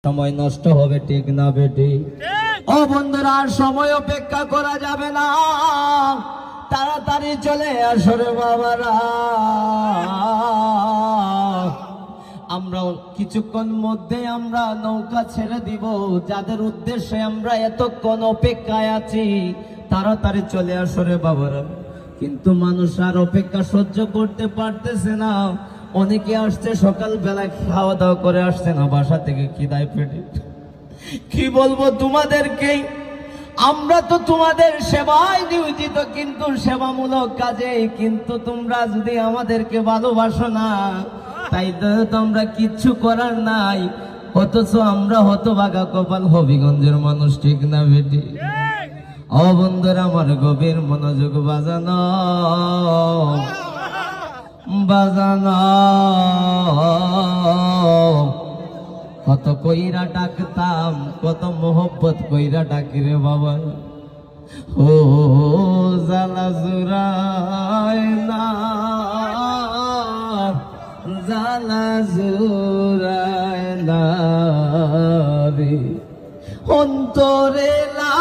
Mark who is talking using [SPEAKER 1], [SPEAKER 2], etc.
[SPEAKER 1] সময় নষ্ট হবে, ঠিক না বেটি? ও বন্ধুরা, সময় অপেক্ষা করা যাবে না, তাড়াতাড়ি চলে আসো রে বাবারা। আমরা কিছুক্ষণ মধ্যে আমরা নৌকা ছেড়ে দিব, যাদের উদ্দেশ্যে আমরা এতক্ষণ অপেক্ষায় আছি, তাড়াতাড়ি চলে আসো রে বাবারা। কিন্তু মানুষ আর অপেক্ষা সহ্য করতে পারতেছে না। অনেকে আসছে সকালবেলা, খাওয়া দাওয়া করে আসছে না, বাসা থেকে খিদায় পেটে। কি বলবো তোমাদেরকে, আমরা তো তোমাদের সেবায় নিয়োজিত, কিন্তু সেবামূলক কাজে। কিন্তু তোমরা যদি আমাদেরকে ভালোবাসো না, তাই তো আমরা কিচ্ছু করার নাই। অথচ আমরা হতভাগা কপাল হবিগঞ্জের মানুষ, ঠিক না বেটি? ও বন্ধুরা, আমার গভীর মনোযোগ বাজানো বাজানো। কত কইরা ডাকতাম, কত মোহব্বত কইরা ডাকি রে বাবা। ও জালা জুরায় না, জালা জুরায় না রে, অন্তরে না